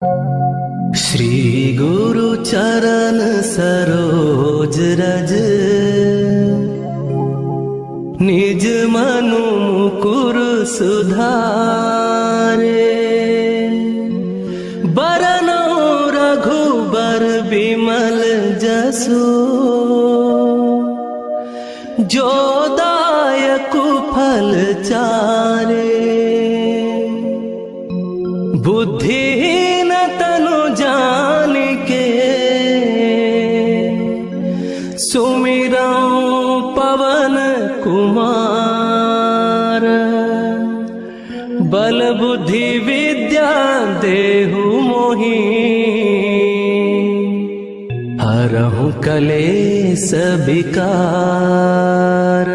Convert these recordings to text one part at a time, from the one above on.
श्री गुरु चरण सरोज रज, निज मनु मुकुर सुधारे। बरनौ रघुबर बिमल जसु, जो दायक फल चारे। बुद्धिहीन तनु जानिके, सुमिरौ पवन कुमार। बल बुद्धि विद्या देहु मोहि, हरहु कलेस विकार।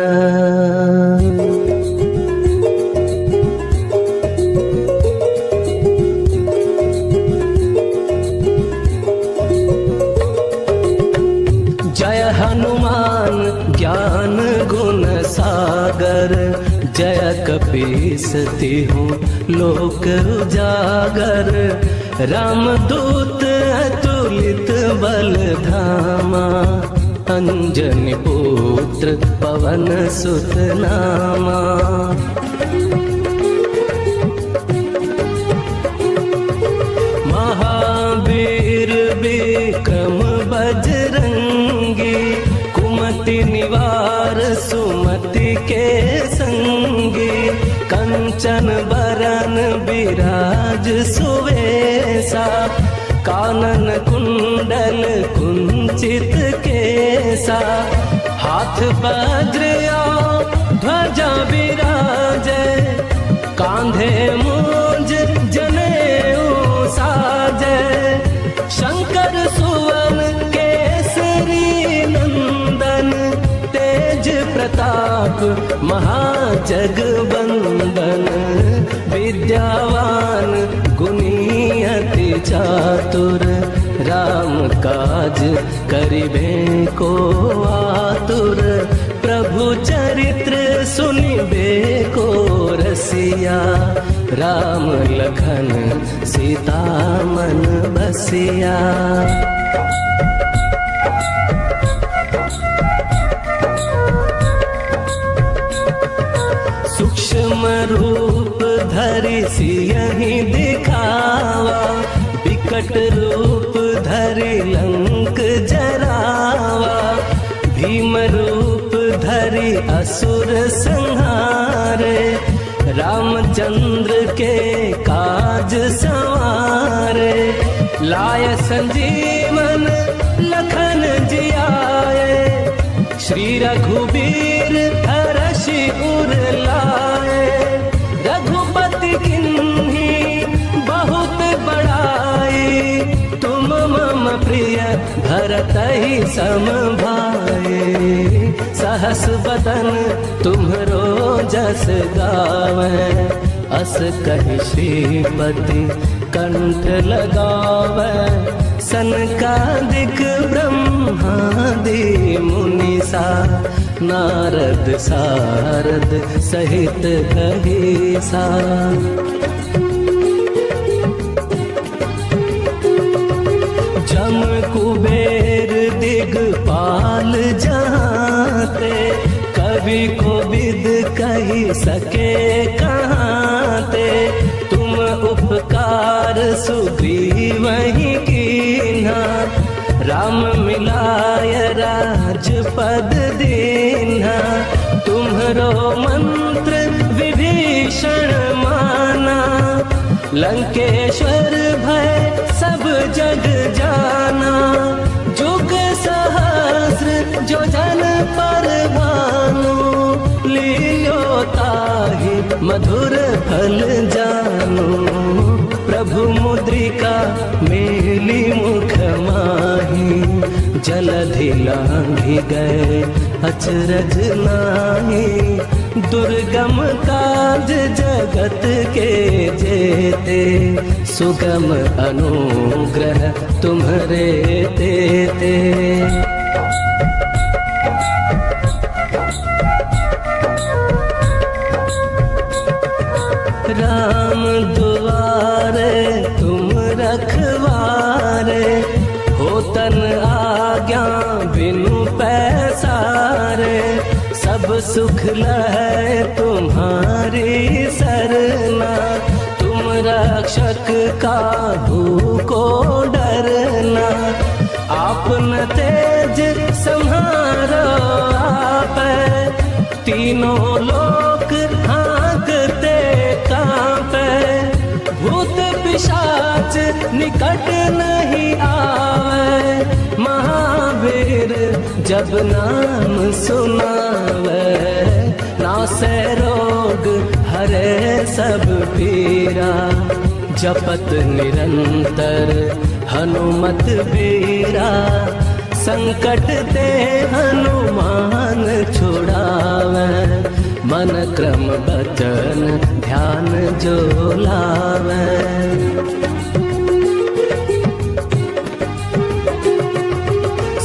जय हनुमान ज्ञान गुण सागर, जय कपीस तिहु लोक उजागर। रामदूत अतुलित बल धामा, अंजनी पुत्र पवन सुत नामा। महावीर विक्रम बजरंगी, कुमति निवार सुमति के संगी। कंचन बरन बिराज सुवेशा, कानन कुंडल कुंचित केसा। हाथ वज्र ध्वजा विराजे, कांधे मूंज जनेऊ साजे। शंकर सुवन केसरी नंदन, तेज प्रताप महाजगवंदन। विद्यावान गुणी अति चातुर, राम काज करिबे को आतुर। प्रभु चरित्र सुनिबे को रसिया, राम लखन सीता मन बसिया। सूक्ष्म रूप धरि सियहि दिखावा, विकट रूप धरि लंक जरावा। भीम रूप धरि असुर संहारे, रामचंद्र के काज संवारे। लाय संजीवन लखन जियाए, श्री रघुबीर हरषि उर लाए। रघुपति किन्ही बहुत बड़ाई, तुम मम प्रिय भरतहि सम भाई। सहस बदन तुम्हरो जस गावै, अस कहि श्रीपति कंठ लगावै। सनकादिक ब्रह्मादि मुनीसा, नारद सारद सहित कहीसा। जम कुबेर दिगपाल जाते, कवि कोविद कही सके कहाते। तुम उपकार सुग्रीवहि कीन्हा, राम मिलाय राजपद दीन्हा। तुम्हरो मंत्र विभीषण माना, लंकेश्वर भय सब जग जाना। जुग सहस्र जो जन पर भानु, लील्यो ताहि मधुर फल जानु। प्रभु मुद्रिका मेली मुख माही, जलधि लांघि गए अचरज नाहि। दुर्गम काज जगत के जेते, सुगम अनुग्रह तुम्हरे तेते। राम दुआरे तुम रख रखवारे, हो तन आज्ञा बिनु पैसारे, सब सुख लहै तुम्हारी सरना, तुम रक्षक काहू को डरना, आपन तेज सम्हारो आपै, तीनों लोक हाँकते कांपे, भूत पिशाच निकट नहीं आवे, महावीर जब नाम सुनावे, नासै रोग हरे सब पीरा, जपत निरंतर हनुमत बीरा, संकट ते हनुमान छुड़ावे, मन क्रम बचन ध्यान जो लावे।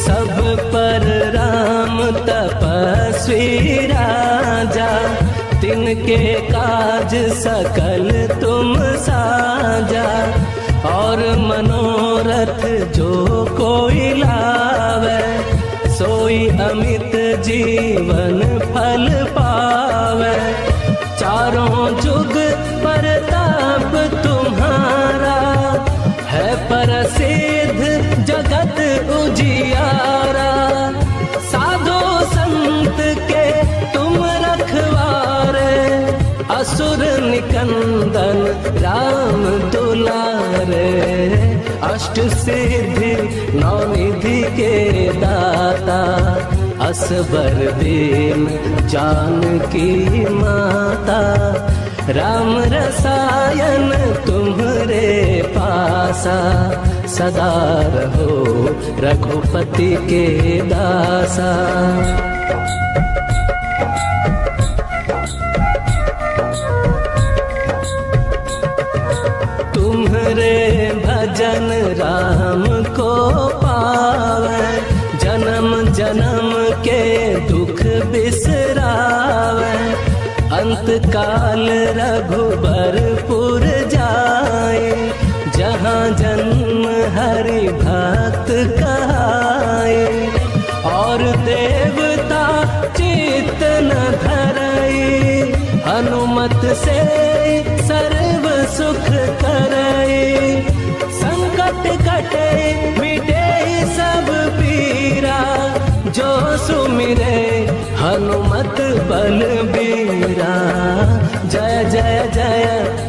सब पर राम तपस्वी राजा, तिनके काज सकल तुम साजा, और मनोरथ जो कोई लावे, सोई अमित जीवन फल पावे, चारों जुग परताप तुम्हारा, है प्रसिद्ध जगत उजियारा, साधु संत के तुम रखवारे, असुर निकंदन राम दुलारे, अष्ट सिद्धि नौ निधि के दाता, असबर दीन जानकी माता, राम रसायन तुम्हरे पासा, सदा रहो रघुपति के दासा। तुम्हरे भजन राम को पावे, जन्म जन्म के दुख बिसरावे, अंत काल रघुबरपुर जाए, जहाँ जन्म हरि भक्त कहाए, और देवता चित्त न धरई, हनुमत से सर्व सुख करई, संकट कटे मिटे सब पीरा, जो सुमिरे हनुमत बलबीरा, जय जय जय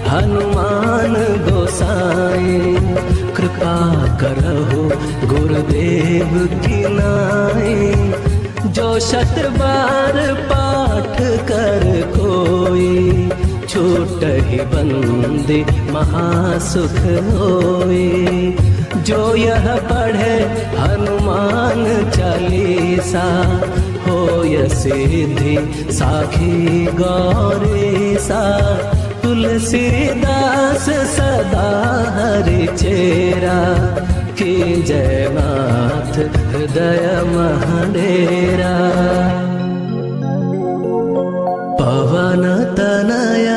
हनुमान गोसाई, कृपा करहु गुरुदेव की नाई, जो शत बार पाठ कर कोई, छूटहि बंदे महासुख होई, जो यह पढ़े हनुमान चालीसा, होय सिद्धि साखी गौरीसा, तुलसीदास सदा हरि चेरा, की जयनाथ हृदय महडेरा। पवन तनय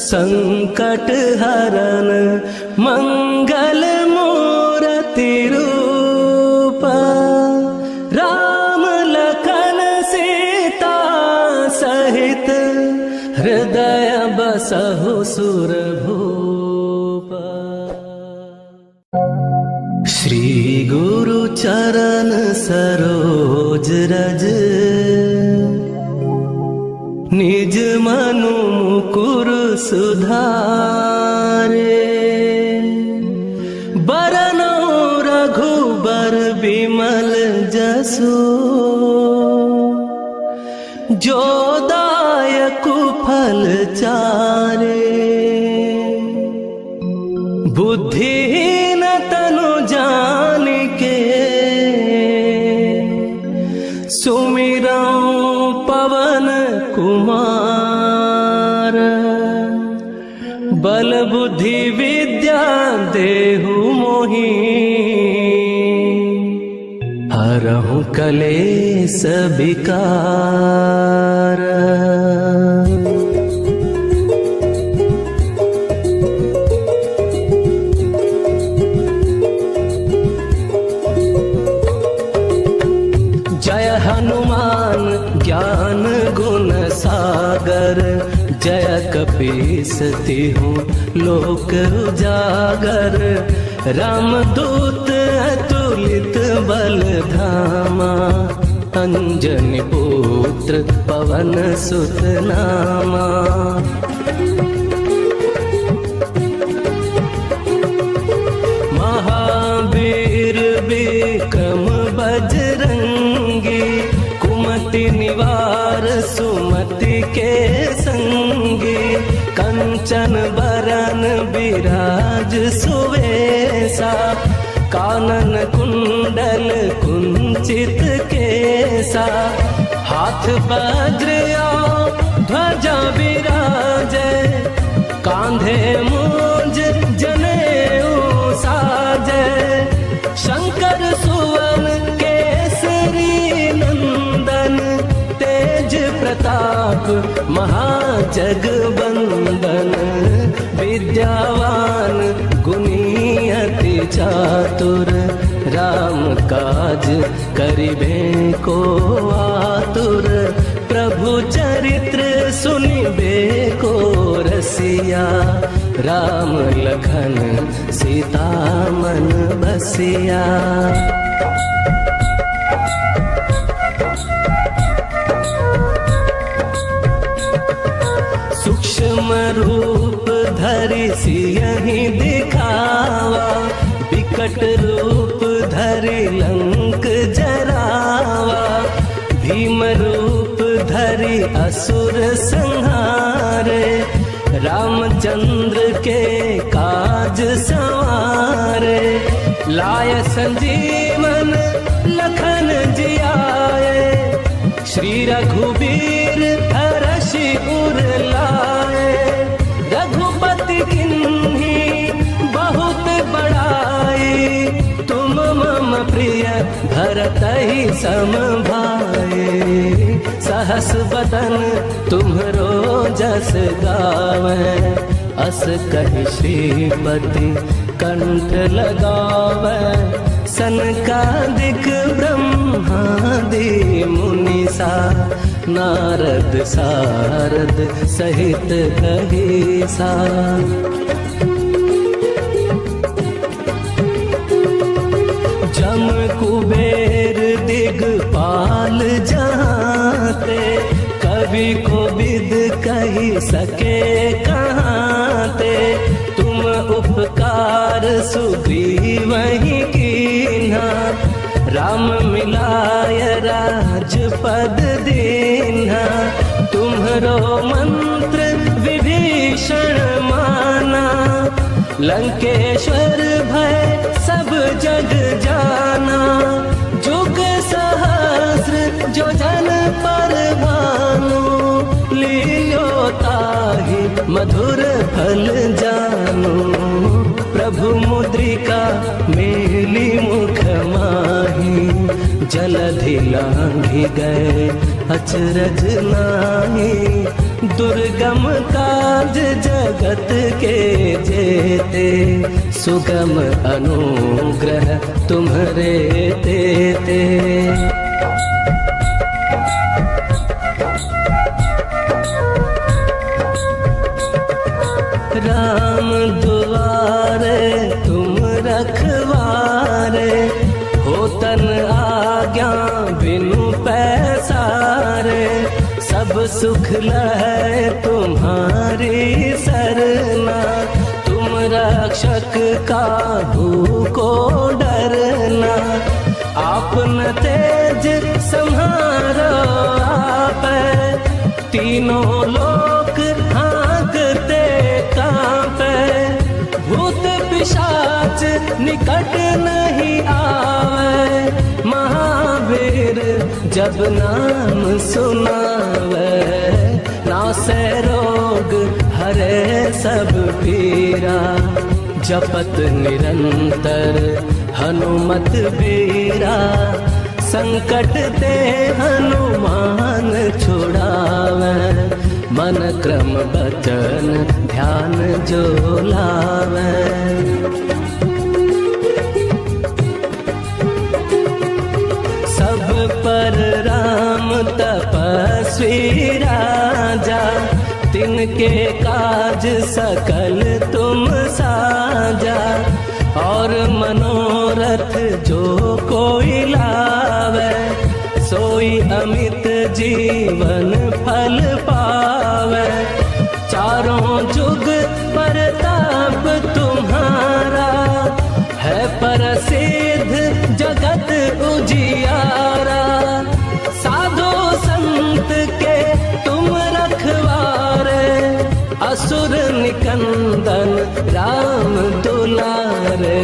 संकट हरन, मंगल मूर्ति रूप, राम लखन सीता सहित, हृदय बसहु सुरभूप। श्री गुरु चरण सरोज रज, निज मनु मुकुर सुधारे, बरनौ रघुबर बिमल जसु, जो दायक फल चारे, बुद्धिहीन तनु जानिके, सुमिरौ पवन कुमार, बल बुद्धि विद्या देहु मोहि, हरहु कलेस विकार। कपीसती हूँ लोक उजागर, रामदूत अतुलित बल धामा, अंजनी पुत्र पवन सुत नामा। महावीर विक्रम बजरंगी, कुमति निवार सुमति के संगी, कंचन बरन विराज सुवेशा, कानन कुंडल कुंचित केसा, हाथ वज्र ध्वजा विराजे, कांधे मूंज जनेऊ साजे, शंकर सुवन केसरी नंदन, तेज प्रताप महाजगबंदन, विद्यावान गुणी अति चातुर, राम काज करिबे को आतुर, प्रभु चरित्र सुनिबे को रसिया, राम लखन सीता मन बसिया। सूक्ष्म रूप धरि सियहि दिखावा, विकट रूप धरि लंक जरावा, भीम रूप धरि असुर संहारे, रामचंद्र के काज सवारे, लाय संजीवन लखन जियाए, श्री रघुबीर हरषि उर लाए, रघुपति किन्हीं बहुत बड़ाई, तुम मम प्रिय भरतहि सम भाई, सहस बदन तुम्हरो जस गावे, अस कहि श्रीपति कंठ लगावे, सनकादिक ब्रह्मादि मुनीसा, नारद सारद सहित कहीसा। जम कुबेर दिगपाल जाते, कवि को विद कही सके कहाते, तुम उपकार सुग्रीवहि कीन्हा, राम मिलाय राजपद दीन्हा, तुम्हरो मंत्र विभीषण माना, लंकेश्वर भय सब जग जाना, जुग सहस्र जो जन पर भानु, लियो ताहि मधुर फल जानु, प्रभु मुद्रिका मेली मुख माही, जलधि लांघि गए अचरज नाहि, दुर्गम काज जगत के जेते, सुगम अनुग्रह तुम्हरे तेते। राम दुआरे तुम रखवारे, होतन आज्ञा बिनु पैसारे, सब सुख लहै तुम्हारी सरना, तुम रक्षक काहू को डरना, आपन तेज सम्हारो आपै, तीनों लोक हाँकते कांपै, भूत पिशाच निकट नहीं आवे, महावीर जब नाम सुनावे, नासै रोग हरे सब पीरा, जपत निरंतर हनुमत बीरा, संकट ते हनुमान छुड़ावे, मन क्रम बचन ध्यान जो लावे। सब पर राम तपस्वी राजा, जिनके काज सकल तुम साजा, और मनोरथ जो कोई लावे, सोई अमित जीवन फल पावे। चारों जुग परताप तुम्हारा, है प्रसिद्ध जगत उजियारा। साधु संत के तुम रखवारे, असुर निकंदन राम दुलारे।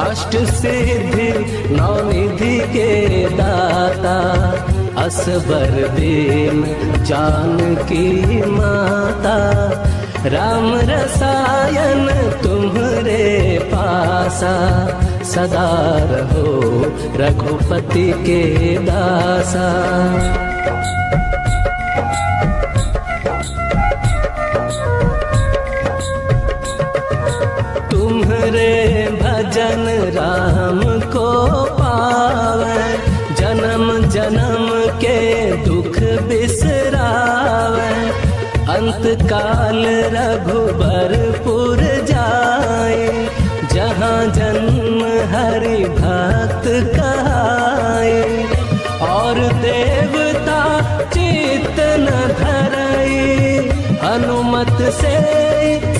अष्ट सिद्धि नौनिधि के दाता, असबर दीन जानकी माता। राम रसायन तुम्हरे पासा, सदा रहो रघुपति के दासा। तुम्हरे भजन राम को पावे, जन्म जन्म के दुख बिसरावे। अंत काल रघुबरपुर जाए, जहाँ जन्म हरि भक्त कहाए। और देवता चित्त न धरई, हनुमत से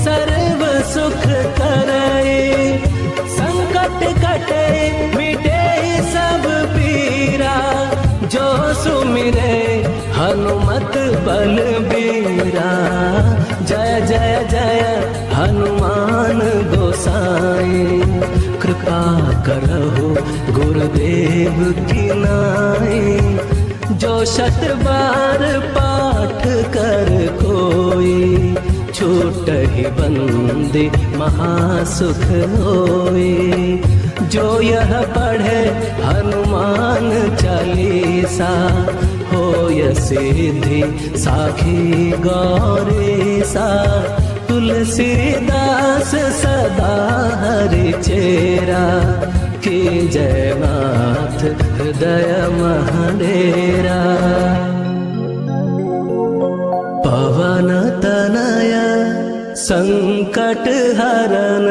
सर्व सुख करई। संकट कटे मिटे सब पीरा, जो सुमिरे हनुमत बलबीरा। जय जय जय हनुमान गोसाई, कृपा करहु गुरुदेव की नाई। जो शत बार पाठ कर कोई, छूटहि बंदी महासुख होई। जो यह पढ़े हनुमान चालीसा, होय सिद्धि साखी गौरीसा। तुलसीदास सदा हरि चेरा, की जय नाथ हृदय महडेरा। पवन तनय संकट हरन,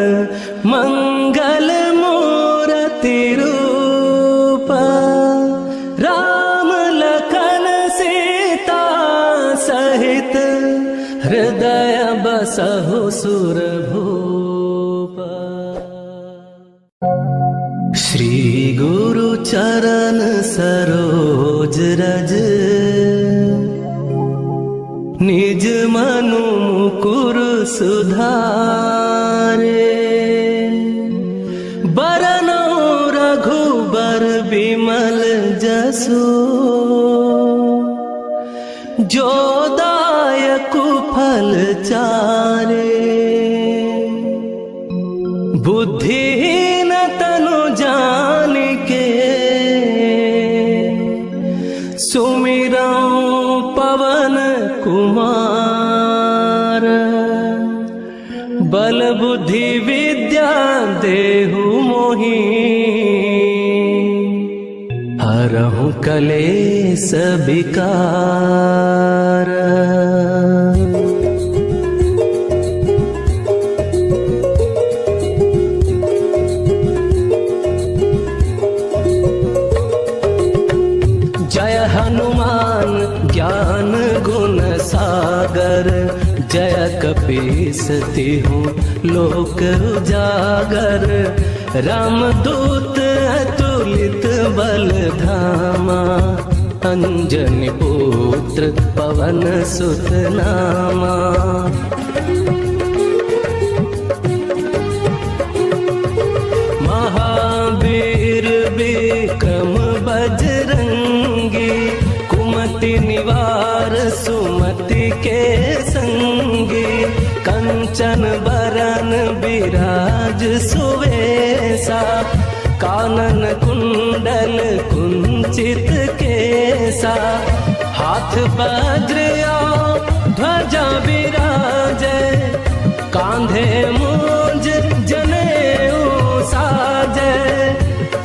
मंगल मूर्ति रूप। राम लखन सीता सहित, हृदय बसहु सुरभूप। श्री गुरु चरण सरोज रज, निज मनु मुकुर सुधारे। बरनौ रघुबर बिमल जसु, जो दायकु फल चारे। बुद्धिहीन तनु जानिके, सुमिरौ पवन कुमार। बल बुद्धि विद्या देहु मोहि, हरहु कलेस विकार। जय हनुमान ज्ञान गुण सागर, जय कपीस तिहु लोक उजागर। रामदूत अतुलित बल धामा, अंजनी पुत्र पवन सुत नामा। महावीर विक्रम बजरंगी, कुमति निवार सुमति के संगी। कंचन बरन विराज सुवेसा, कानन कुंडल कुंचित केसा। हाथ वज्र ध्वजा विराजे, कांधे मूंज जनेऊ साजे।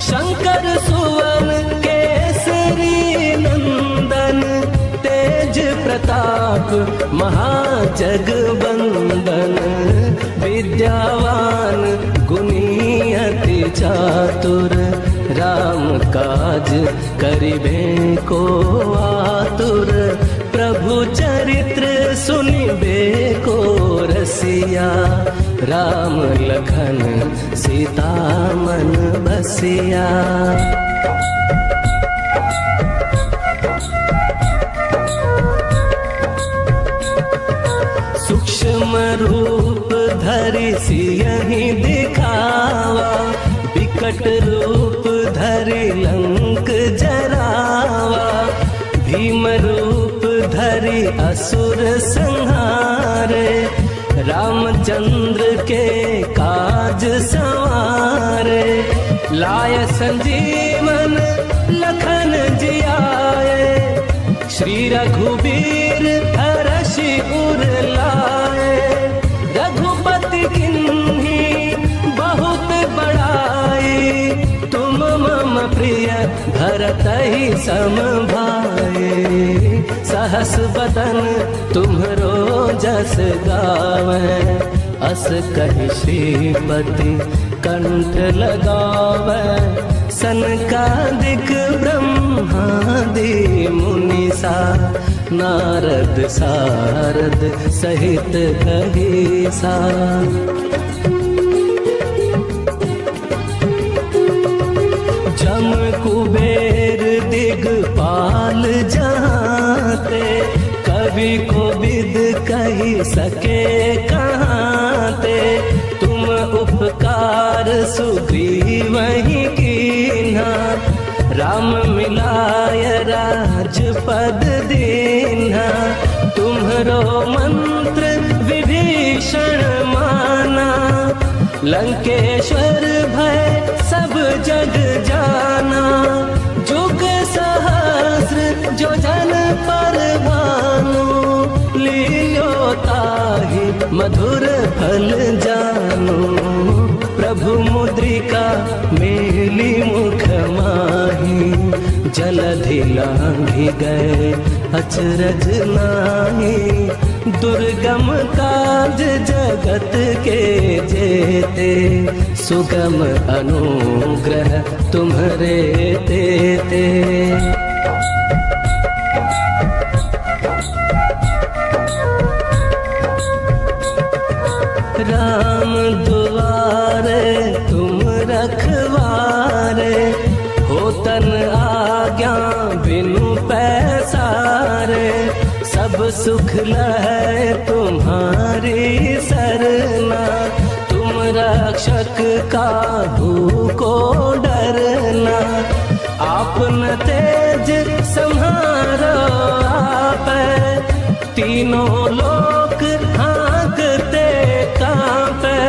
शंकर सुवन केसरी नंदन, तेज प्रताप महाजगबंदन। जगबंदन विद्यावान गुणी अति चातुर, राम काज करिबे को आतुर, प्रभु चरित्र सुनिबे को रसिया, राम लखन सीता मन बसिया। सूक्ष्म रूप धरि सियहि दिखावा, विकट रूप धरि लंक जरावा, भीम रूप धरि असुर संहारे, रामचंद्र के काज संवारे, लाय संजीवन लखन जियाए, श्री रघुबीर हरषि उर लाए, रघुपति किन्ही बहुत बड़ाई, तुम मम प्रिय भरतहि सम भाई, सहस बदन तुम्हरो जस गावै, अस कहि श्रीपति कंठ लगावै, सनकादिक ब्रह्मादि मुनीसा, नारद सारद सहित कहीसा। जम कुबेर दिगपाल जहाँते, कवि को विद कही सके कहाँते, तुम उपकार सुग्रीवहि कीन्हा, राम मिलाय राजपद दीन्हा, तुम्हरो मंत्र विभीषण माना, लंकेश्वर भय सब जग जाना, जुग सहस्र जो जन पर भानु, लील्यो ताहि मधुर फल जानु, प्रभु मुद्रिका मेली मुख माही, जलधि लांघि गए अचरज नाहि, दुर्गम काज जगत के जेते, सुगम अनुग्रह तुम्हरे तेते। राम दुआरे तुम रखवारे, होतन आज्ञा बिनु पैसारे, सब सुख लहै तुम्हारी सरना, तुम रक्षक काहू को डरना, आपन तेज सम्हारो आपै, तीनों लोक हाँकते कांपै,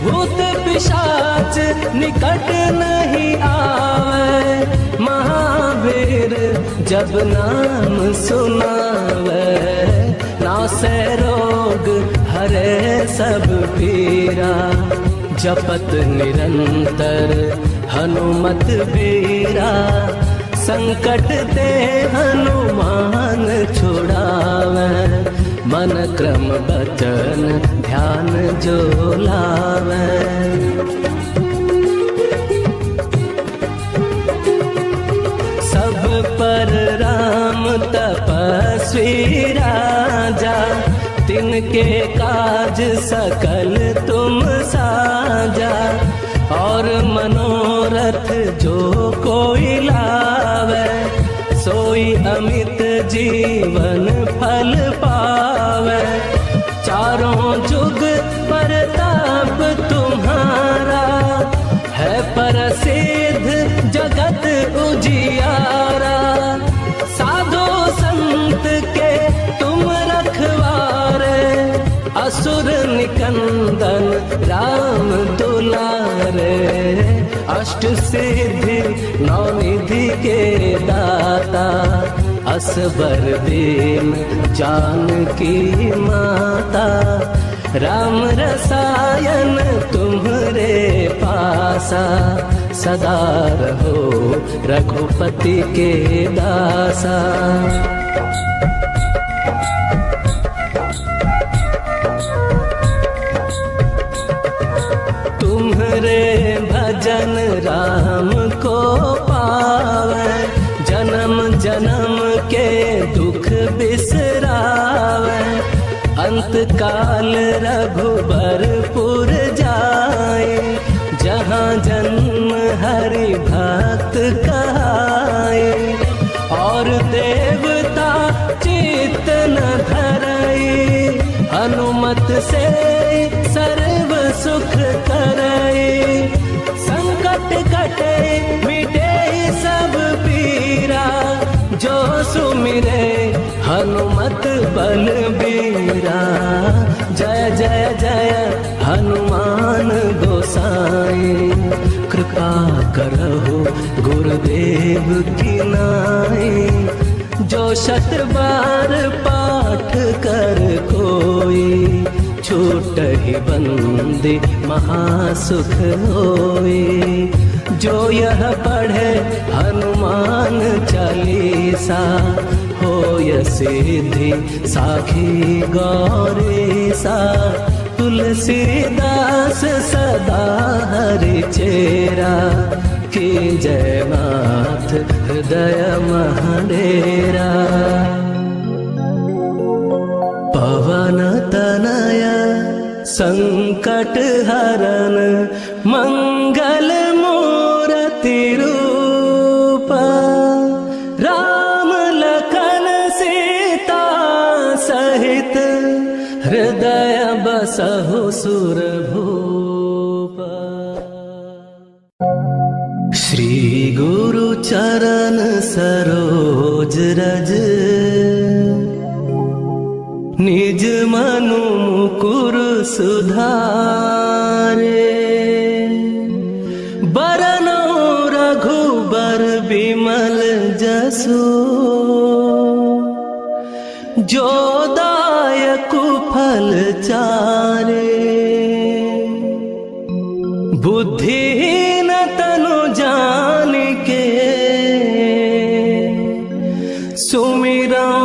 भूत पिशाच निकट नहीं आवे, महावीर जब नाम सुनावे, नासै रोग हरे सब पीरा, जपत निरंतर हनुमत बीरा, संकट ते हनुमान छुड़ावे, मन क्रम बचन ध्यान जो लावे। सब पर राम तपस्वी राजा, तिनके काज सकल तुम साजा, और मनोरथ जो कोई लावे, सोई अमित जीवन फल पावे, चारों जुग परताप तुम्हारा, है प्रसिद्ध जगत उजियारा, साधु संत के तुम रखवारे, असुर निकंदन राम दुलारे, अष्ट सिद्धि नौ निधि के दाता, असबर दीन जानकी माता, राम रसायन तुम्हरे पासा, सदा रहो रघुपति के दासा। भजन राम को पावे, जन्म जन्म के दुख बिसरावे। अंत काल रघुबरपुर जाए, जहाँ जन्म हरि भक्त कहाए। और देवता चित्त न धरई, हनुमत से सर्व सुख करई। संकट कटे मिटे सब पीरा, जो सुमिरे हनुमत बलबीरा। जय जय जय हनुमान गोसाई, कृपा करहु गुरुदेव की नाई। जो शत बार पाठ कर कोई, छूटहि बंदी महासुख होई। जो यह पढ़े हनुमान चालीसा, होय सिद्धि साखी गौरीसा। तुलसीदास सदा हरि चेरा, की जय नाथ हृदय महडेरा। पवन तनय संकट हरन, मंगल मूर्ति रूप। राम लखन सीता सहित, हृदय बसहु सुरभूप। श्री गुरु चरण सरोज रज, निज मनु मुकुर सुधारे। बरनौ रघुबर बिमल जसु, जो दायक फल चारे। बुद्धिहीन तनु जानिके, सुमिरौ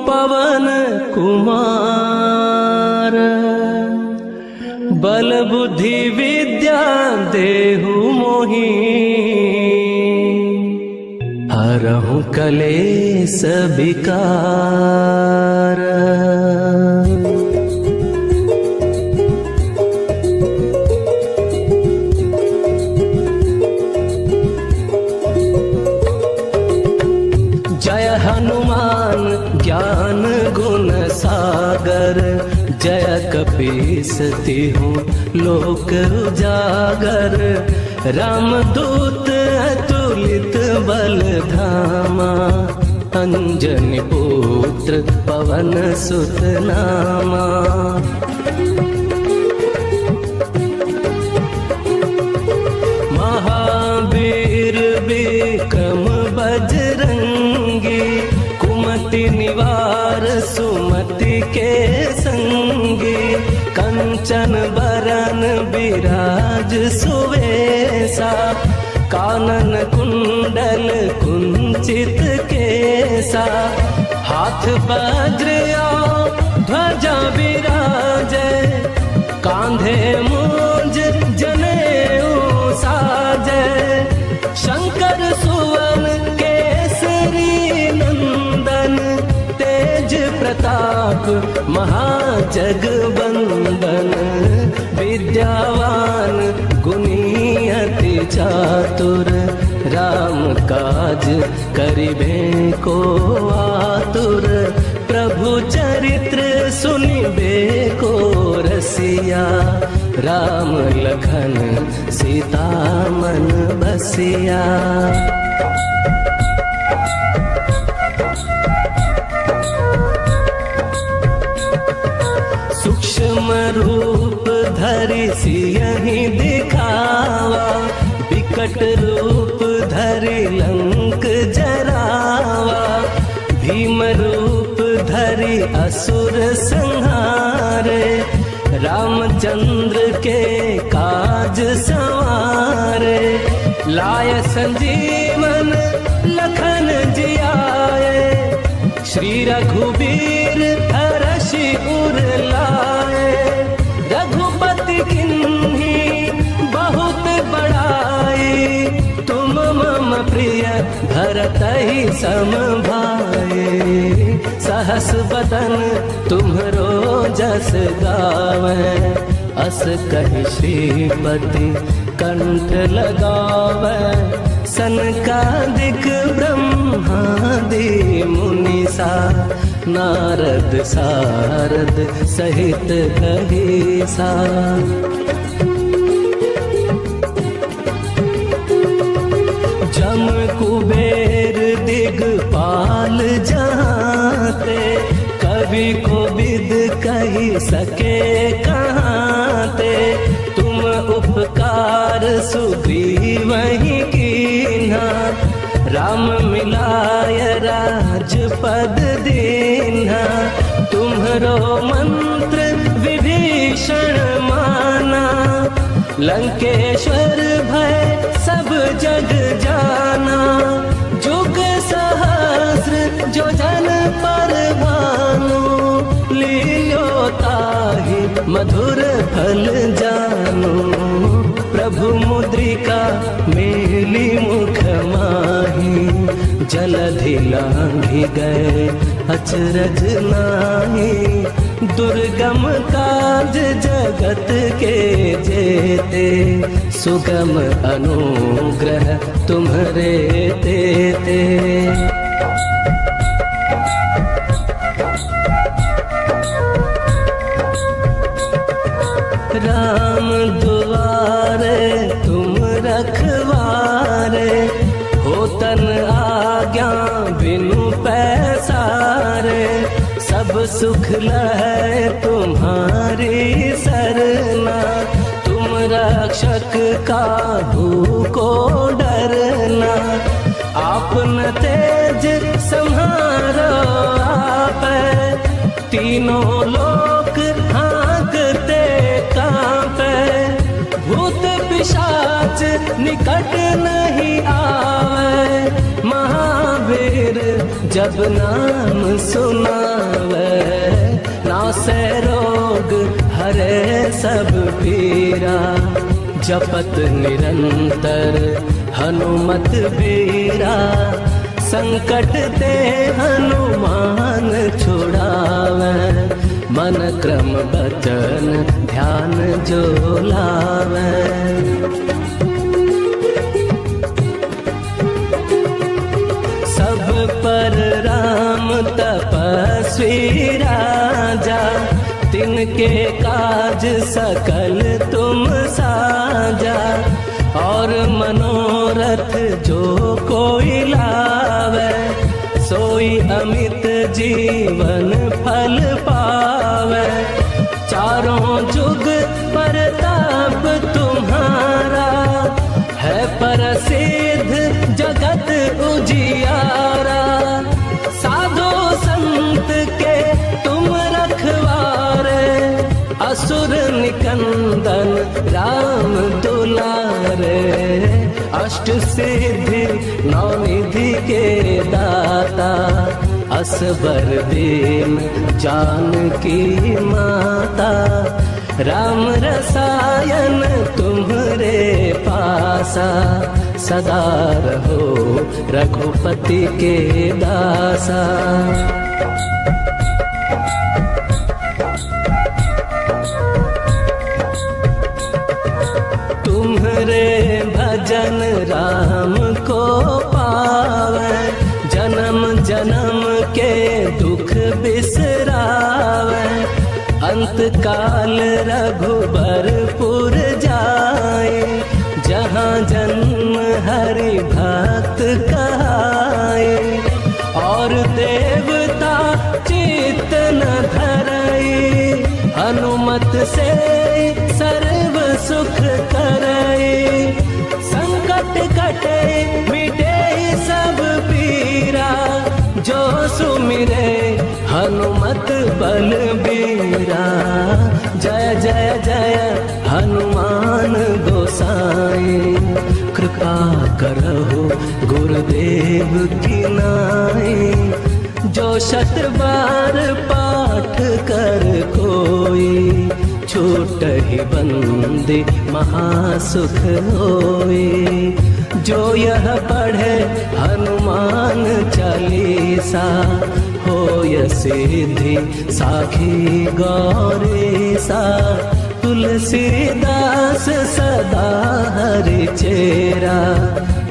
पवन कुमार। बल बुद्धि विद्या देहु मोहि, हरहु कलेस विकार। जय हनुमान ज्ञान गुण सागर, जय कपीस तिहु लोक उजागर। रामदूत अतुलित बल धामा, अंजनी पुत्र पवन सुत नामा। महावीर विक्रम बजरंगी, कुमति निवार सुमति के संगी। कंचन बरन बिराज सुवेसा, कानन कुंडल कुंचित केसा। हाथ वज्र ध्वजा विराजे, कांधे मूंज जनेऊ साजे। शंकर सुवन केसरी नंदन, तेज प्रताप महाजगवंदन। विद्यावान गुणी अति चातुर, राम काज करिबे को आतुर। प्रभु चरित्र सुनिबे को रसिया, राम लखन सीता मन बसिया। सूक्ष्म रूप धरि सियहि दिखावा, विकट रूप धरि लंक जरावा। भीम रूप धरि असुर संहारे, रामचंद्र के काज संवारे। लाय संजीवन लखन जियाए, श्री रघुबीर हरषि उर लाए। रघुपति किन्ही बहुत बड़ा करत ही समभाए। सहस बदन तुम्हरो जस गावे, अस कहि श्रीपति कंठ लगावे। सनकादिक ब्रह्मादि मुनिसा, नारद सारद सहित कहिसा। जम कुबेर दिगपाल जाते, कवि को विद कही सके कहाते। तुम उपकार सुग्रीव ही कीन्हा, राम मिलाय राजपद दीन्हा। तुम्हरो मंत्र विभीषण माना, लंकेश्वर भय सब जग जाना। जुग सहस्र जो जन पर भानु, लील्यो ताहि मधुर फल जानु। प्रभु मुद्रिका मेली मुख माही, जलधि लांघि गए अचरज नाहि। दुर्गम काज जगत के जेते, सुगम अनुग्रह तुम्हरे तेते। राम दुआरे तुम रखवारे, होतन आज्ञा बिनु पैसारे। सब सुख लहै तुम्हारी सरना, तुम रक्षक काहू को डरना। आपन तेज सम्हारो आपै, तीनों लोक हाँकते कांपै। भूत पिशाच निकट नहीं आवे, महावीर जब नाम सुनावे। नासै रोग हरे सब पीरा, जपत निरंतर हनुमत बीरा। संकट ते हनुमान छुड़ावे, मन क्रम बचन ध्यान जो लावे। सब पर राम तपस्वी राजा, तिनके काज सकल तुम साजा। और मनोरथ जो कोई लावे, सोई अमित जीवन फल पावे। चारों जुग परताप तुम्हारा, है प्रसिद्ध जगत उजियारा। साधु संत के तुम रखवारे, असुर निकंदन राम दुलारे। अष्ट सिद्धि नौ निधि के दाता, असबर दीन जानकी माता। राम रसायन तुम्हरे पासा, सदा रहो रघुपति के दासा। तुम्हरे भजन राम को पावे, जन्म जन्म के दुख बिसरावे। अंत काल रघुबरपुर जाए, जहाँ जन्म हरि भक्त कहाए। और देवता चित्त न धरई, हनुमत से सर्व सुख करई। संकट कटे मिटे सब पीरा, जो सुमिरे हनुमत बलबीरा। जय जय जय हनुमान गोसाई, कृपा करहु गुरुदेव की नाई। जो शत बार पाठ कर कोई, छूटहि बंदी महासुख होई। जो यह पढ़े हनुमान चालीसा, होय सिद्धि साखी गौरीसा। तुलसीदास सदा हरि चेरा,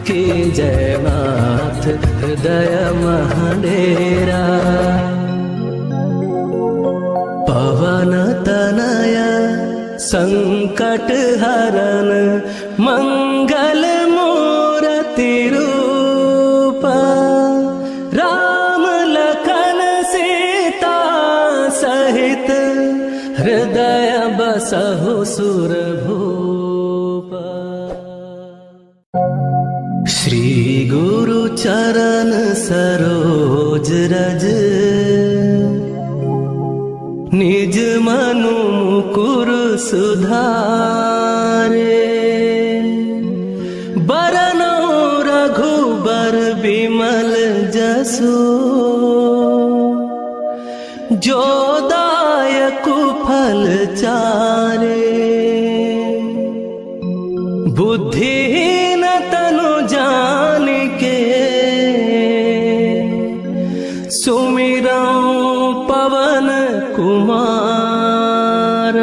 की जय नाथ हृदय महडेरा। पवन तनय संकट हरन, मंगल मूर्ति रूप। राम लखन सीता सहित, हृदय बसहु सुरभूप। श्री गुरु चरण सरोज रज, निज मनु मुकुर सुधारे। बरनौ रघुबर बिमल जसु, जो दायक फल चारे। बुद्धिहीन तनु जानिके, सुमिरौ पवन कुमार।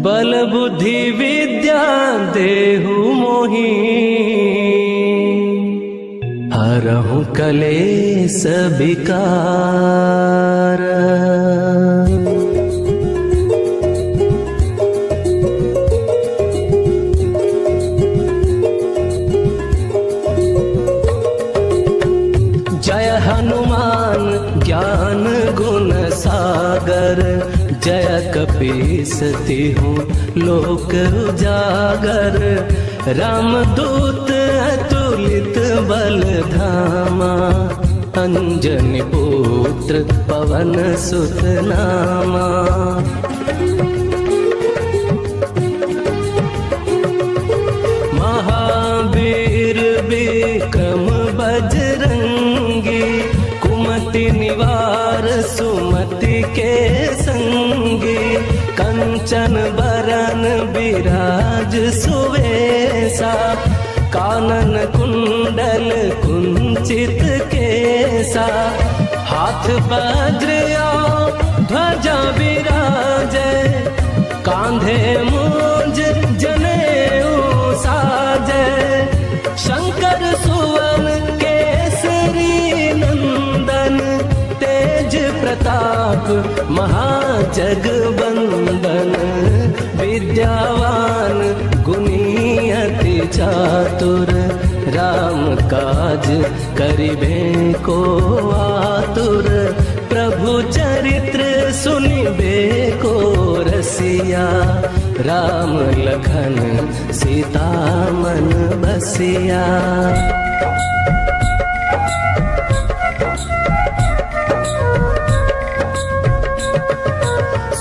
बल बुद्धि विद्या देहु मोहि, हरहु कलेस विकार। जय हनुमान ज्ञान गुण सागर, जय कपीस तिहु लोक उजागर। रामदूत अतुलित बल धामा, अंजनी पुत्र पवन सुत नामा। महावीर विक्रम बजरंगी, कुमति निवार सुमति के संगी। कंचन बरन बिराज सुवेसा, कानन कुंडल कुंचित केसा। हाथ वज्र ध्वजा विराजे, कांधे मूंज जनेऊ साजे। शंकर सुवन केसरी नंदन, तेज प्रताप महाजगवंदन। विद्यावान गुणी अति चातुर, राम काज करिबे को आतुर। प्रभु चरित्र सुनिबे को रसिया, राम लखन सीता मन बसिया।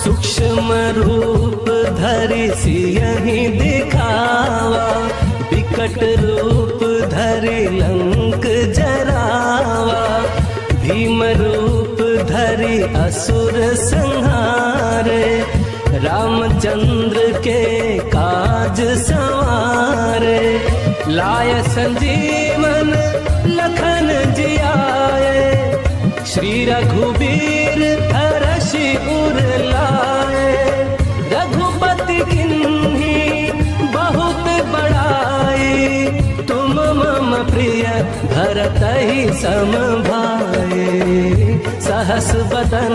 सूक्ष्म रूप धरि सियहि दिखावा, विकट रूप धरि लंक जरावा। भीम रूप धरि असुर संहारे, रामचंद्र के काज संवारे। लाय संजीवन लखन जियाए, श्री रघुबीर हरषि उर लाए। रघुपति किन्ही बहुत बड़ाई, तुम मम प्रिय भरतहि सम भाई। सहस बदन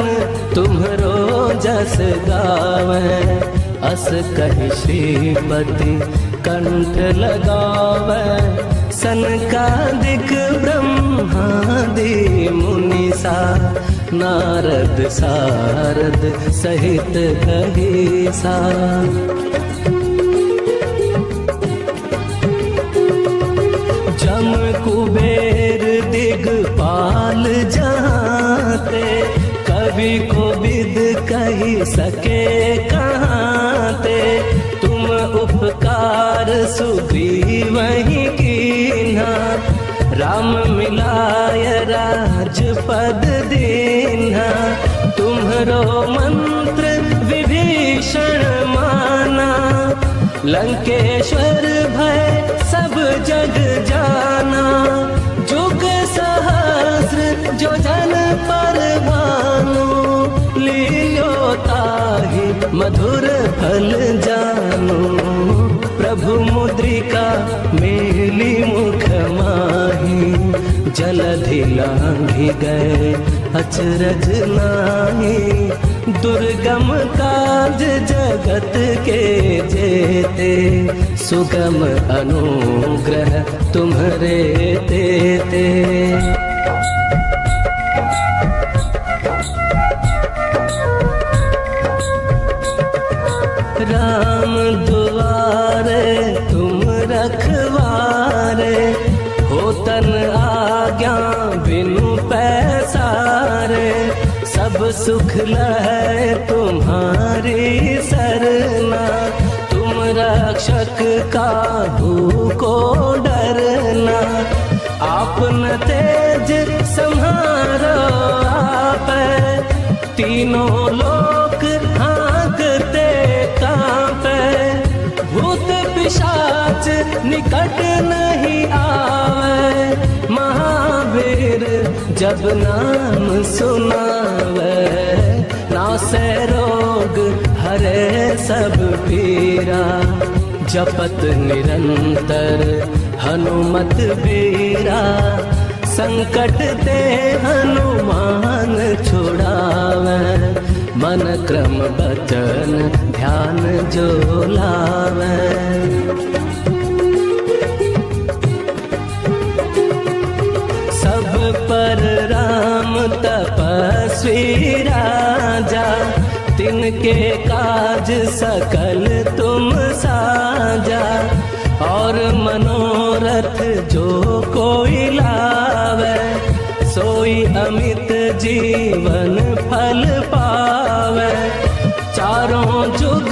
तुम्हरो जस गावै, अस कहि श्रीपति कंठ लगावै। सनकादिक ब्रह्मादि मुनीसा, नारद सारद सहित कहीसा। जम कुबेर दिगपाल जाते, कवि कोविद कही सके कहाते। तुम उपकार सुग्रीवहि कीन्हा, राम मिलाय राजपद दीन्हा। तुम्हरो मंत्र विभीषण माना, लंकेश्वर भय सब मेली मुख माही, जलधि लांघि गए अचरज नाही। दुर्गम काज जगत के जेते, सुगम अनुग्रह तुम्हरे तेते। राम दुआरे तुम रखवारे, हो तन आज्ञा बिनु पैसारे। सब सुख लहै तुम्हारी सरना, तुम रक्षक काहू को डरना। आपन तेज सम्हारो आपै, तीनों लोक हाँकते कांपे। भूत पिशाच निकट नहीं आवे, महावीर जब नाम सुनावे। नासै रोग हरे सब पीरा, जपत निरंतर हनुमत बीरा। संकट ते हनुमान छुड़ावे, मन क्रम बचन ध्यान जो लावे। सब पर राम तपस्वी राजा, तिनके काज सकल तुम साजा। और मनोरथ जो कोई लावे, सोई अमित जीवन फल पावे। चारों जुग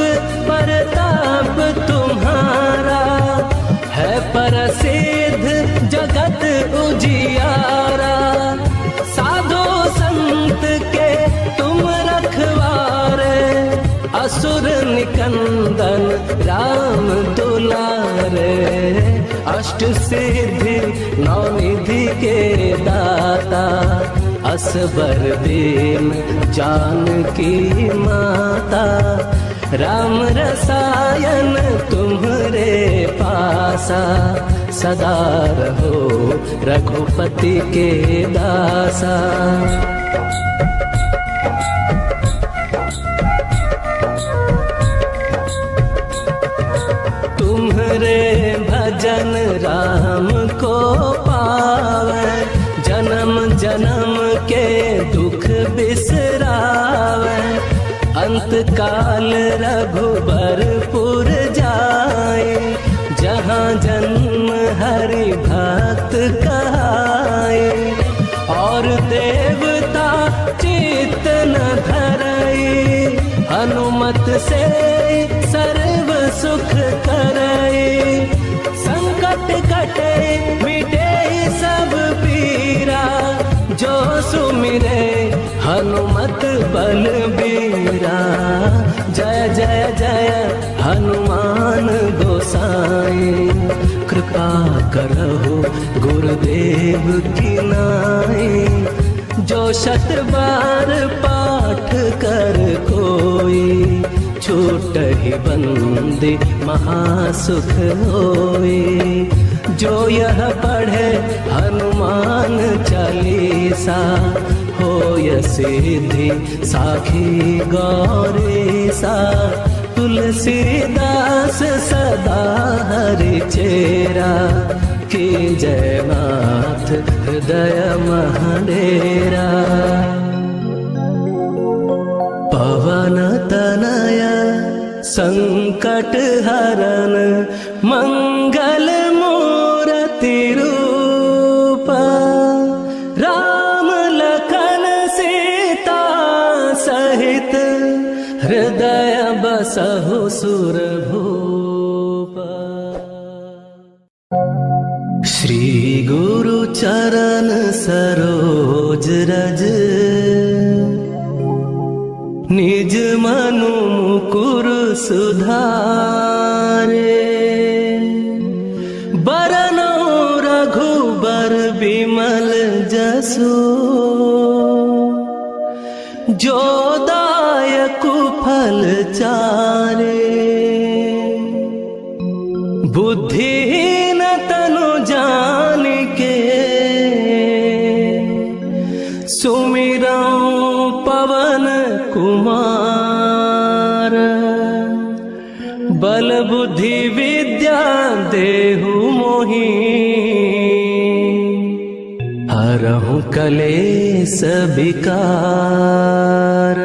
परताप तुम्हारा, है प्रसिद्ध जगत उजियारा। साधु संत के तुम रखवारे, असुर निकंदन राम दुलारे। अष्ट सिद्धि नौ निधि के दाता, असबर दीन जानकी माता। राम रसायन तुम्हरे पासा, सदा रहो रघुपति के दासा। तुम्हरे भजन राम को पावे, जन्म जन्म के दुख बिसरावे। अंत काल रघुबरपुर जाए, जहाँ जन्म हरि भक्त कहाए। और देवता चित्त न धरई, हनुमत से सर्व सुख करई। संकट कटे मिटे सब पीरा, जो सुमिरे हनुमत बलबीरा। जय जय जय हनुमान गोसाई, कृपा करहु गुरुदेव की नाई। जो शत बार पाठ कर कोई, छूटहि बंदी महासुख होई। जो यह पढ़े हनुमान चालीसा, होय सिद्धि साखी गौरीसा। तुलसीदास सदा हरि चेरा, की जय नाथ हृदय महडेरा। पवन तनय संकट हरन, मंगल मूर्ति रूप। राम लखन सीता सहित, हृदय बसहु सुरभूप। श्री गुरु चरण सरोज रज, निज मनु मुकुर सुधारे। बरनौ रघुबर बिमल जसु, जो दायकु फल चारे। बुद्धि मोही, हरहु कलेस विकार।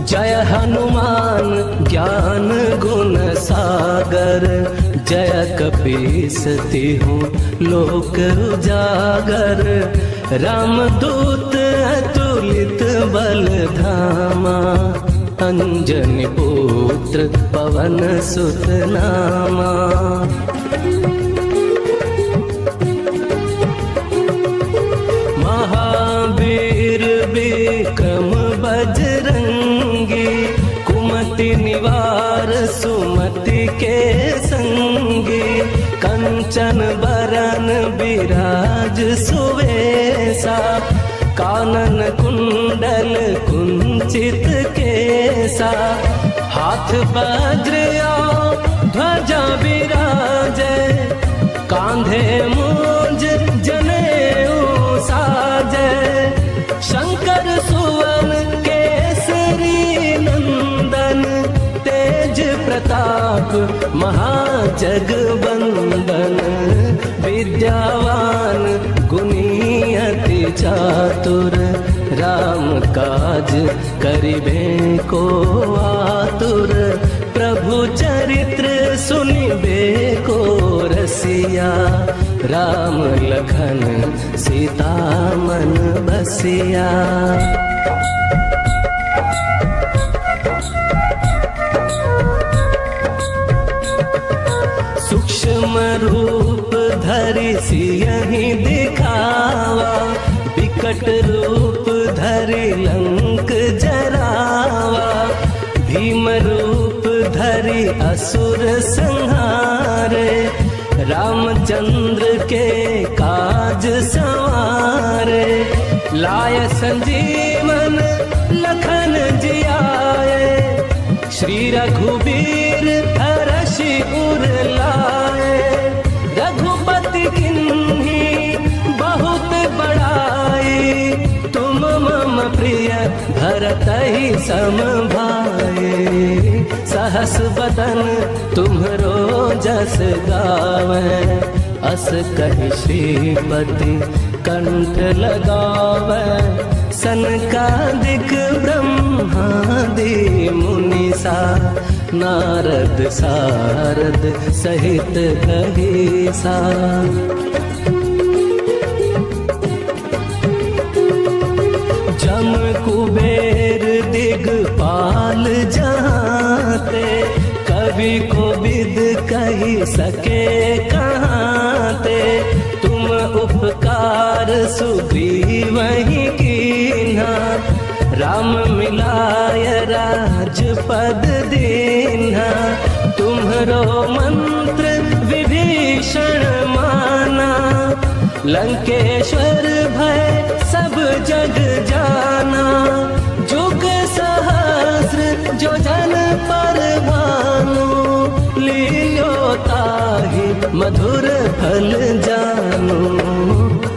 जय हनुमान ज्ञान गुण सागर, जय कपीस तिहु लोक उजागर। रामदूत अतुलित बल धामा, अंजनी पुत्र पवन सुत नामा। महावीर विक्रम बजरंगी, कुमति निवार सुमति के संगी। कंचन बरन बिराज सुवेसा, कानन कुंडल कुंचित केसा। हाथ वज्र ध्वजा विराजे, कांधे मूंज जनेऊ साजे। शंकर सुवन केसरी नंदन, तेज प्रताप महाजगवंदन। विद्यावान गुणी अति चातुर, राम काज करिबे को आतुर। प्रभु चरित्र सुनिबे को रसिया, राम लखन सीता मन बसिया। सूक्ष्म रूप धरि सियहि दिखावा, विकट रूप धरि लंक जरावा। भीम रूप धरि असुर संहारे, रामचंद्र के काज सवारे। लाय संजीवन लखन जियाए, श्री रघुबीर हरषि उर लाए। रघुपति किन्ही बहुत बड़ाई, तुम मम प्रिय भरतहि सम भाई। सहस बदन तुम्हरो जस गावै, अस कहि श्रीपति कंठ लगावै। सनकादिक ब्रह्मादि मुनीसा, नारद सारद सहित कहीसा। जम कुबेर दिगपाल जहाँते, कवि कोविद कही सके कहाँते। तुम उपकार सुग्रीवहि कीन्हा, राम मिलाय राजपद दीन्हा। तुम्हरो मंत्र विभीषण माना, लंकेश्वर भय सब जग जाना। जुग सहस्र जो जन पर भानु, लियो ताहि मधुर फल जानु।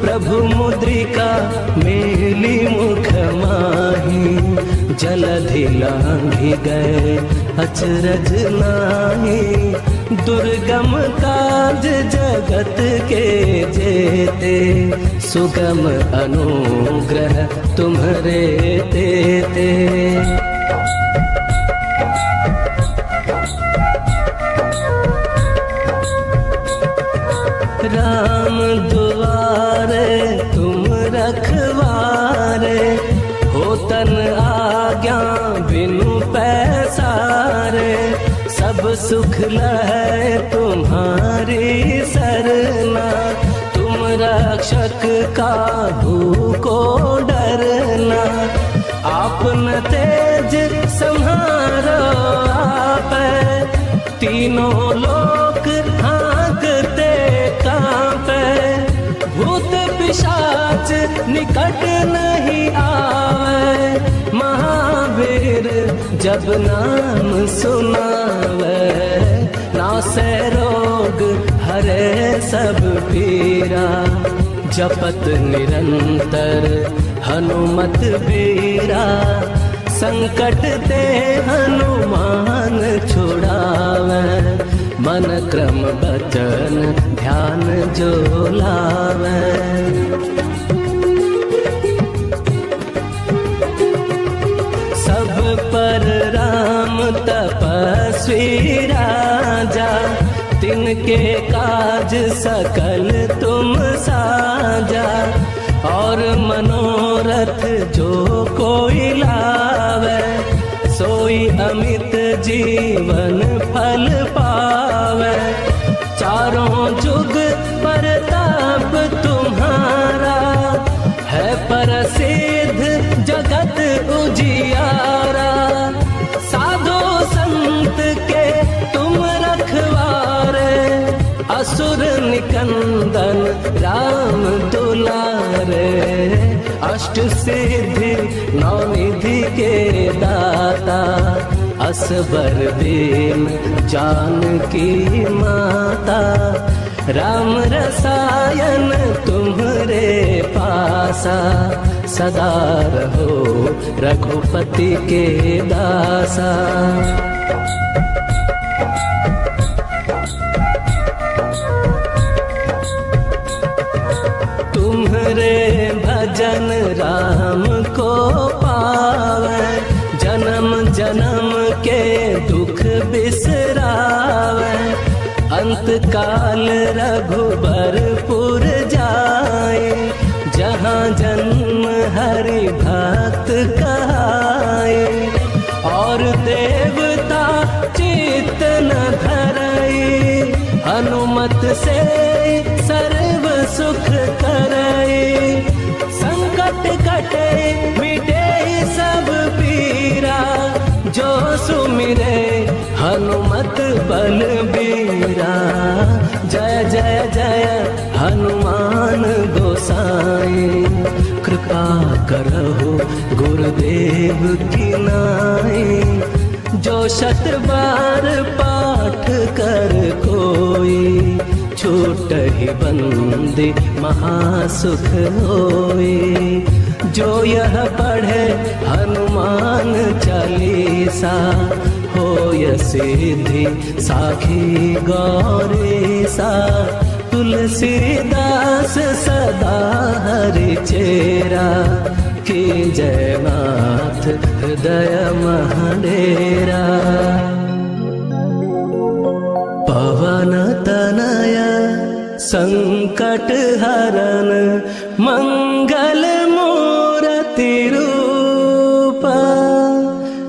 प्रभु मुद्रिका मेली मुख माही, जलधि लांघि गए अचरज नाहि। दुर्गम काज जगत के जेते, सुगम अनुग्रह तुम्हरे तेते। राम दुआरे तुम रखवारे, होतन आज्ञा बिनु पैसारे। सब सुख लहै तुम्हारी सरना, तुम रक्षक काहू को डरना। आपन तेज सम्हारो आपै, तीनों लोक हाँकते कांपै। भूत पिशाच निकट नहीं आवे, महावीर जब नाम सुनावे। नासै रोग हरे सब पीरा, जपत निरंतर हनुमत बीरा, संकट ते हनुमान छुड़ावे, मन क्रम बचन ध्यान जो लावे। सब पर राम तपस्वी राजा, तिनके काज सकल तुम साजा, और मनोरथ जो कोई लावे, सोई अमित जीवन फल पावे। चारों जुग परताप तुम्हारा, है प्रसिद्ध जगत उजियारा। साधु संत के तुम रखवारे, असुर निकंदन राम दुलारे। अष्ट सिद्धि नौ निधि के दाता, असबर दीन जानकी माता। राम रसायन तुम्हरे पासा, सदा रहो रघुपति के दासा। तुम्हरे भजन राम को पावे, जन्म जन्म के दुख बिसरावे। अंत काल रघुबरपुर जाए, जहाँ जन्म हरि भक्त कहाए। और देवता चित्त न धरई, हनुमत से सर्व सुख करई। संकट कटे मिटे सब पीरा, जो सुमिरे हनुमत बलबीरा। जय जय जय हनुमान गोसाई, कृपा करहु गुरुदेव की नाई। जो शत बार पाठ कर कोई, छूटहि बंदी महासुख होई। जो यह पढ़े हनुमान चालीसा, होय सिद्धि साखी गौरीसा। तुलसीदास सदा हरि चेरा, की जयनाथ हृदय महडेरा। पवन तनय संकट हरन, मंगल मूर्ति रूप।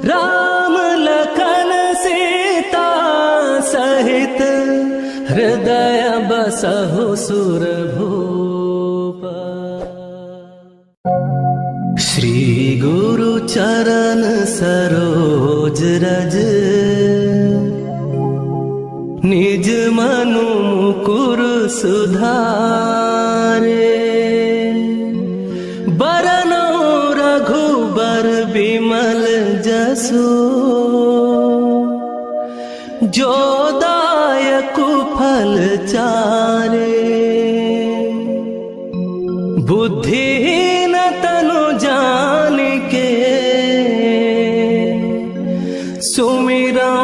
राम लखन सीता सहित, हृदय बसहु सुरभूप। श्री गुरु चरण सरोज रज, निज मनु मुकुर सुधारे। बरनौ रघुबर बिमल जसु, जो दायकु फल चारे। बुद्धिहीन तनु जानिके, सुमिरौ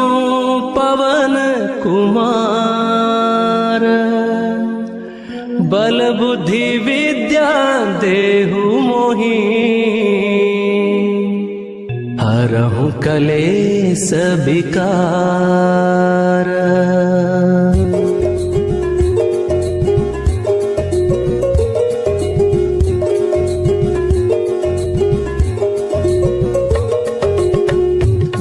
पवन कुमार। बल बुद्धि विद्या देहु मोहि, हरहु कलेस विकार।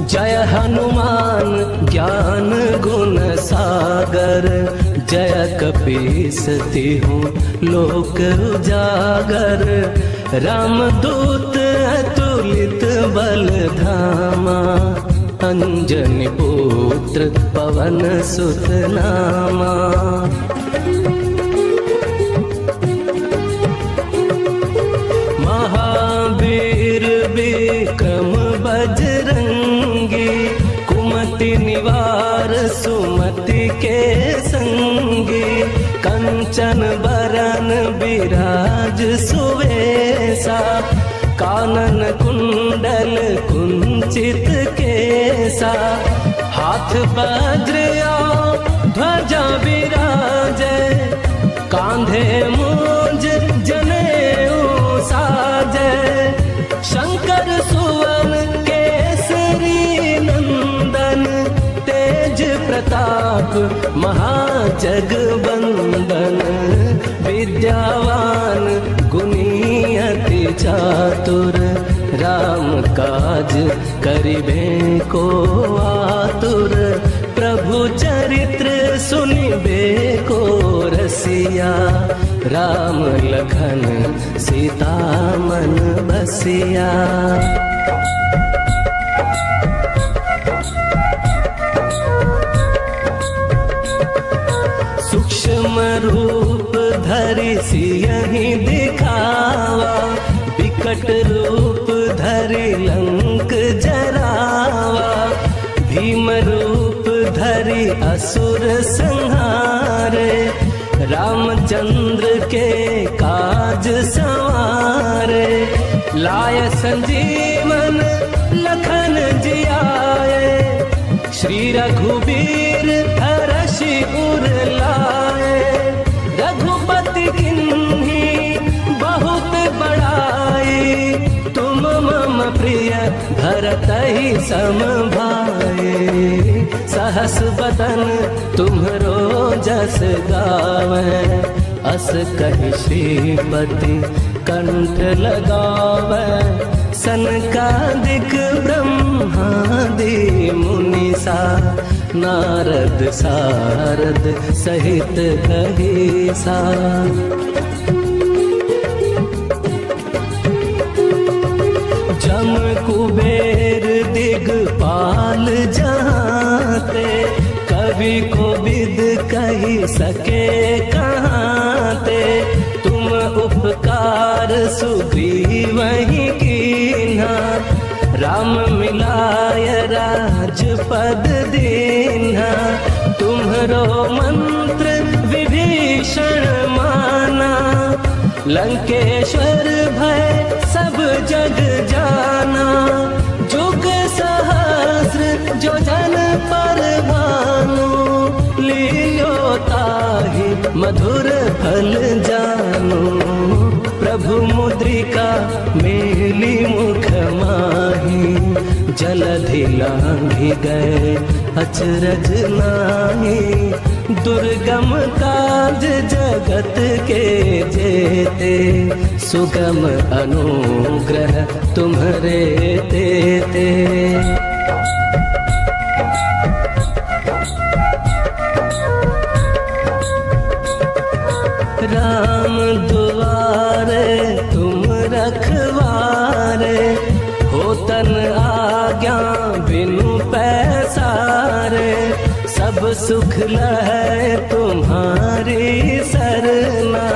जय हनुमान ज्ञान गुण सागर, जय कपीस तिहुँ लोक उजागर। रामदूत अतुलित बल धामा, अंजनी पुत्र पवन सुत नामा। महावीर विक्रम बजरंगी, कुमति निवार सुमति के संगी। कंचन बरन बिराज सुवेसा, कानन कुंडल कुंचित केसा, हाथ वज्र ध्वजा विराजे, कांधे मूंज जनेऊ साजे, शंकर सुवन केसरी नंदन, तेज प्रताप महाजगवंदन, विद्यावान गुणी अति चातुर, राम काज करिबे को आतुर, प्रभु चरित्र सुनिबे को रसिया, राम लखन सीता मन बसिया। सूक्ष्म रूप धरि सियहि दिखावा, विकट रूप धरि लंक जरावा, भीम रूप धरि असुर संहारे, रामचंद्र के काज संवारे, लाय संजीवन लखन जियाए, श्री रघुबीर हरषि उर लाए, रघुपति किन्ही बहुत बड़ाई, तुम मम प्रिय भरतहि सम भाई, सहस बदन तुम्हरो जस गावै, अस कहि श्रीपति कंठ लगावै, सनकादिक ब्रह्मादि मुनीसा, नारद सारद सहित कहीसा। जम कुबेर दिगपाल जहाँते, कवि कोविद कही सके कहाँते, तुम उपकार सुग्रीवहि कीन्हा, राम मिलाय राजपद दीन्हा, तुम्हरो मंत्र विभीषण माना, लंकेश्वर भय सब जग जाना, जुग सहस्र जो जन पर भानु, लील्यो ताहि मधुर फल जानु, प्रभु मुद्रिका मेली मुख माही, जलधि लांघि गए अचरज नाहि, दुर्गम काज जगत के जेते, सुगम अनुग्रह तुम्हरे तेते। राम दुआरे तुम रखवारे, होतन आज्ञा बिनु पैसारे, सब सुख लहै तुम्हारी सरना,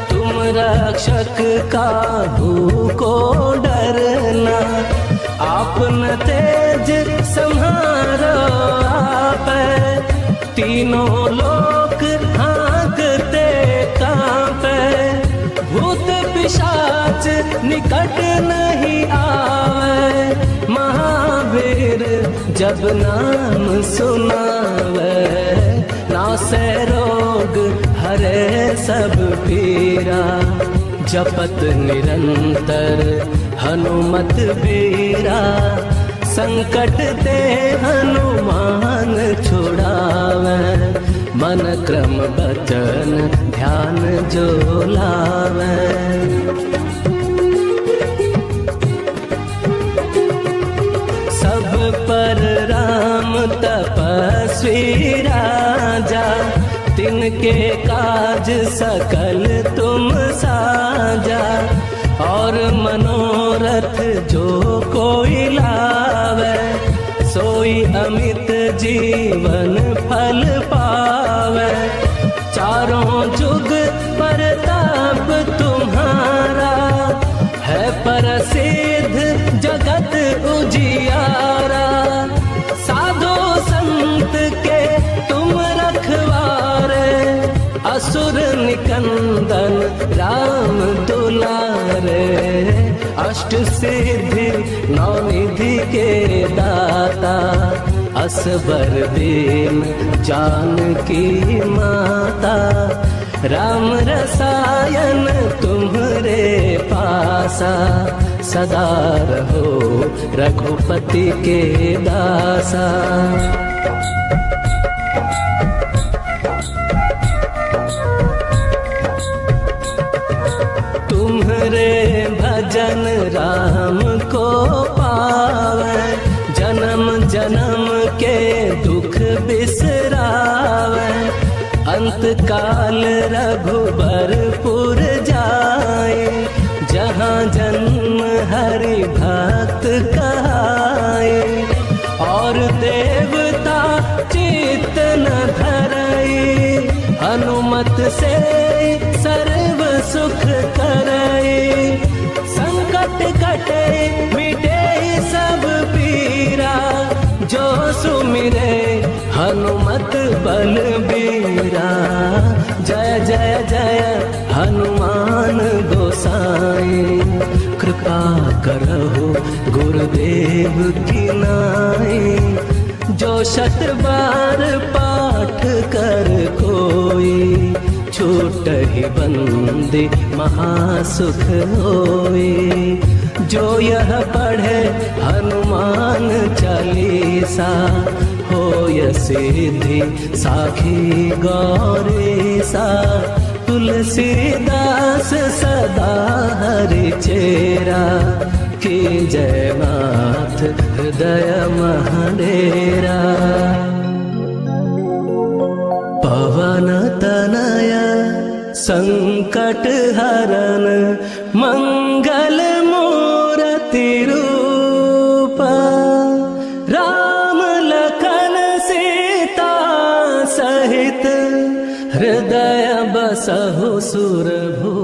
तुम रक्षक काहू को डरना, आपन तेज सम्हारो आपै, तीनों लोक हाँकते कांपै, भूत पिशाच निकट नहीं आवे, महावीर जब नाम सुनावे, नासै रोग हरे सब पीरा, जपत निरंतर हनुमत बीरा, संकट ते हनुमान छुड़ावे, मन क्रम बचन ध्यान जो लावे। सब पर राम तपस्वी राजा, तिनके काज सकल तुम साजा, और मनोरथ जो कोई लावे, सोई अमित जीवन फल पावे, चारों जुग परताप तुम्हारा, है प्रसिद्ध जगत उजियारा, साधु संत के तुम रखवारे, असुर निकंदन राम दुलारे। अष्ट सिद्धि नौनिधि के दाता, असबर दीन जानकी माता, राम रसायन तुम्हरे पासा, सदा रहो रघुपति के दासा। तुम्हरे भजन राम को पावे, जन्म जन्म के दुख बिसरावे, अंत काल रघुबरपुर जाए, जहाँ जन्म हरि भक्त कहाए, और देवता चित्त न धरई, हनुमत से सर्व सुख करई, संकट कटे मिटे सब पीरा, जो सुमिरे हनुमत बलबीरा। जय जय जय हनुमान गोसाई, कृपा करहु गुरुदेव की नाई, जो शत बार पाठ कर कोई, छूटहि बंदे महासुख होई। जो यह पढ़े हनुमान चालीसा, होय सिद्धि साखी गौरीसा, तुलसीदास सदा हरि चेरा, की जय नाथ हृदय महडेरा। पवन तनय संकट हरन, मंगल मूर्ति रूपा, राम लखन सीता सहित, हृदय बसहु सुरभूपा।